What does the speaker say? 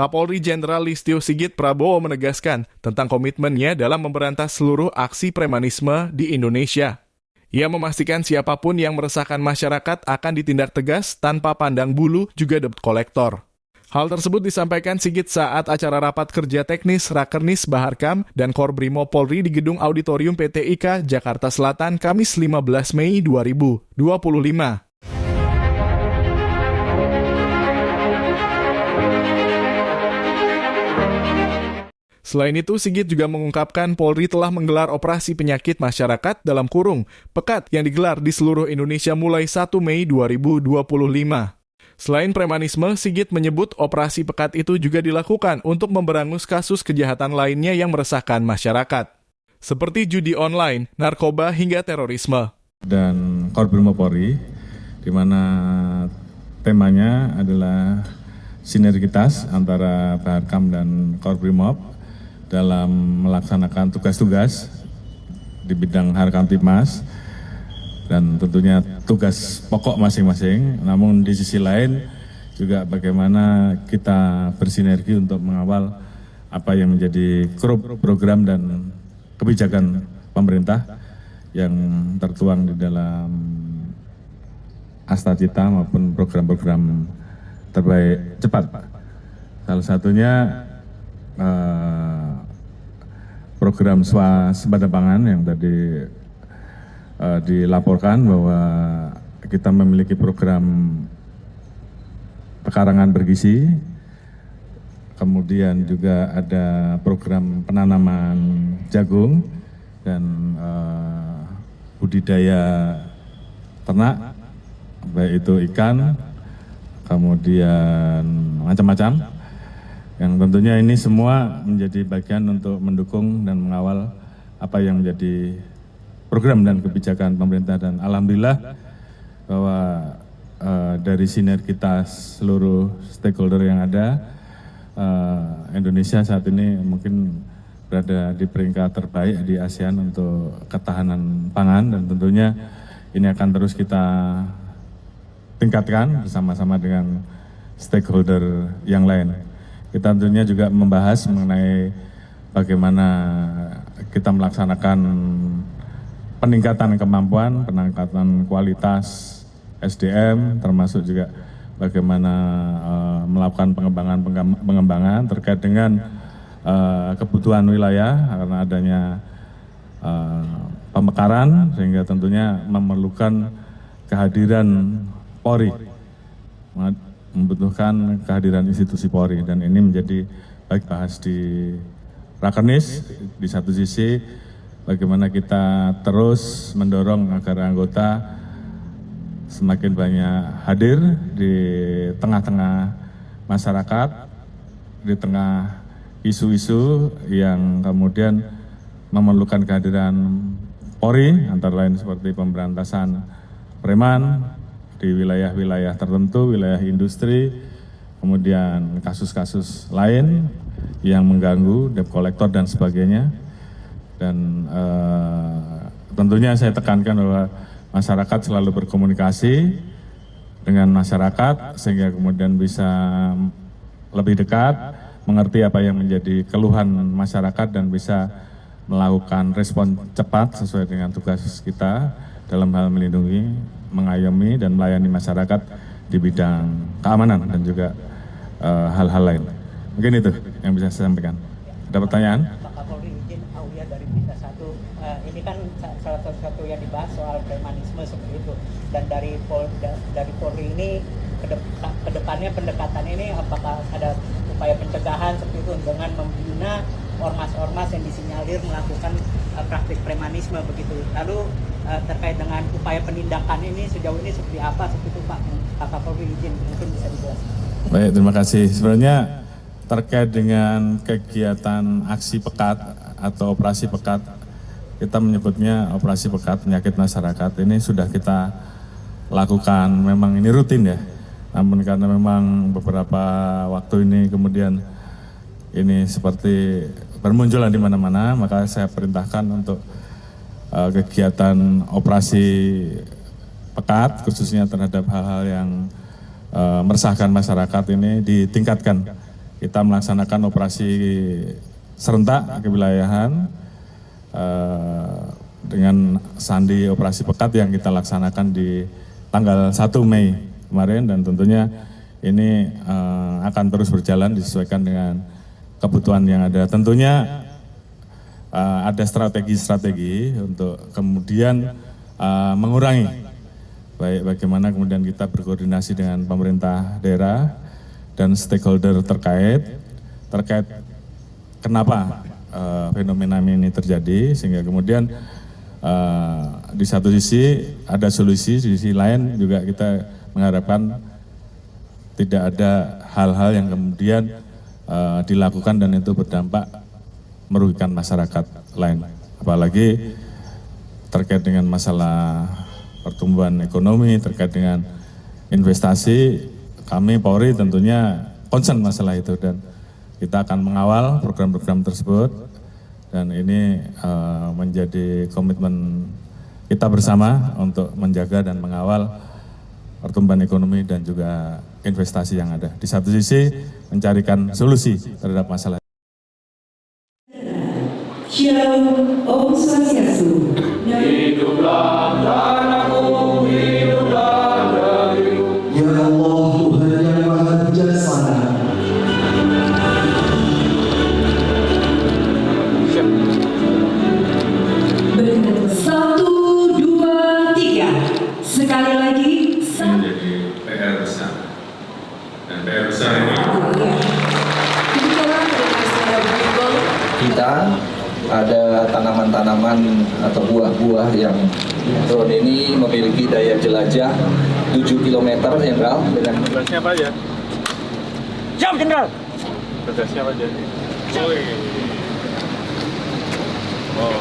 Kapolri Jenderal Listio Sigit Prabowo menegaskan tentang komitmennya dalam memberantas seluruh aksi premanisme di Indonesia. Ia memastikan siapapun yang meresahkan masyarakat akan ditindak tegas tanpa pandang bulu juga debt collector. Hal tersebut disampaikan Sigit saat acara rapat kerja teknis Rakernis Baharkam dan Korbrimo Polri di Gedung Auditorium PT IKA Jakarta Selatan Kamis 15 Mei 2025. Selain itu, Sigit juga mengungkapkan Polri telah menggelar operasi penyakit masyarakat dalam kurung pekat yang digelar di seluruh Indonesia mulai 1 Mei 2025. Selain premanisme, Sigit menyebut operasi pekat itu juga dilakukan untuk memberangus kasus kejahatan lainnya yang meresahkan masyarakat, seperti judi online, narkoba, hingga terorisme. Dan Korbrimo Polri, di mana temanya adalah sinergitas antara Baharkam dan Korbrimob dalam melaksanakan tugas-tugas di bidang Harkamtibmas dan tentunya tugas pokok masing-masing. Namun di sisi lain juga bagaimana kita bersinergi untuk mengawal apa yang menjadi program dan kebijakan pemerintah yang tertuang di dalam Asta Cita maupun program-program terbaik cepat, Pak. Salah satunya program swasembada pangan yang tadi dilaporkan bahwa kita memiliki program pekarangan bergizi, kemudian juga ada program penanaman jagung dan budidaya ternak, baik itu ikan, kemudian macam-macam. Yang tentunya ini semua menjadi bagian untuk mendukung dan mengawal apa yang menjadi program dan kebijakan pemerintah. Dan alhamdulillah bahwa dari sinergitas seluruh stakeholder yang ada, Indonesia saat ini mungkin berada di peringkat terbaik di ASEAN untuk ketahanan pangan, dan tentunya ini akan terus kita tingkatkan bersama-sama dengan stakeholder yang lain. Kita tentunya juga membahas mengenai bagaimana kita melaksanakan peningkatan kemampuan, peningkatan kualitas SDM, termasuk juga bagaimana melakukan pengembangan terkait dengan kebutuhan wilayah karena adanya pemekaran, sehingga tentunya memerlukan kehadiran Polri, membutuhkan kehadiran institusi Polri, dan ini menjadi baik bahas di Rakernis. Di satu sisi bagaimana kita terus mendorong agar anggota semakin banyak hadir di tengah-tengah masyarakat, di tengah isu-isu yang kemudian memerlukan kehadiran Polri, antara lain seperti pemberantasan preman di wilayah-wilayah tertentu, wilayah industri, kemudian kasus-kasus lain yang mengganggu debt collector dan sebagainya. Dan tentunya saya tekankan bahwa masyarakat selalu berkomunikasi dengan masyarakat sehingga kemudian bisa lebih dekat, mengerti apa yang menjadi keluhan masyarakat dan bisa melakukan respon cepat sesuai dengan tugas kita dalam hal melindungi, mengayomi, dan melayani masyarakat di bidang keamanan dan juga hal-hal lain. Mungkin itu yang bisa saya sampaikan. Ada pertanyaan? Pak Kapolri, izin Aulia dari Berita 1. Ini kan salah satu yang dibahas soal premanisme seperti itu. Dan dari Polri ini ke depannya pendekatan ini apakah ada upaya pencegahan seperti itu dengan membina ormas-ormas yang disinyalir melakukan praktik premanisme begitu. Lalu terkait dengan upaya penindakan ini sejauh ini seperti apa seperti itu Pak Kapolri, izin mungkin bisa dijelaskan. Baik, terima kasih. Sebenarnya terkait dengan kegiatan aksi pekat atau operasi pekat, kita menyebutnya operasi pekat penyakit masyarakat, ini sudah kita lakukan, memang ini rutin ya. Namun karena memang beberapa waktu ini kemudian ini seperti bermunculan di mana-mana, maka saya perintahkan untuk kegiatan operasi pekat khususnya terhadap hal-hal yang meresahkan masyarakat ini ditingkatkan kita melaksanakan operasi serentak kewilayahan dengan sandi operasi pekat yang kita laksanakan di tanggal 1 Mei kemarin, dan tentunya ini akan terus berjalan disesuaikan dengan kebutuhan yang ada. Tentunya ada strategi-strategi untuk kemudian mengurangi, baik bagaimana kemudian kita berkoordinasi dengan pemerintah daerah dan stakeholder terkait kenapa fenomena ini terjadi, sehingga kemudian di satu sisi ada solusi, di sisi lain juga kita mengharapkan tidak ada hal-hal yang kemudian dilakukan dan itu berdampak merugikan masyarakat lain, apalagi terkait dengan masalah pertumbuhan ekonomi, terkait dengan investasi. Kami Polri tentunya concern masalah itu dan kita akan mengawal program-program tersebut, dan ini menjadi komitmen kita bersama untuk menjaga dan mengawal pertumbuhan ekonomi dan juga investasi yang ada. Di satu sisi mencarikan solusi terhadap masalah. Shalom, Om Swastiastu. Hiduplah tanahku, hiduplah negeriku. Ya Allah, Tuhan yang Maha Bijaksana. Berkata 1, 2, 3. Sekali lagi. Menjadi PR besar, dan PR besar ini kita ada tanaman-tanaman atau buah-buah yang drone ini memiliki daya jelajah 7 km, Jenderal, dengan tugasnya apa aja? Siap, Jenderal. Tugasnya apa aja? Oh,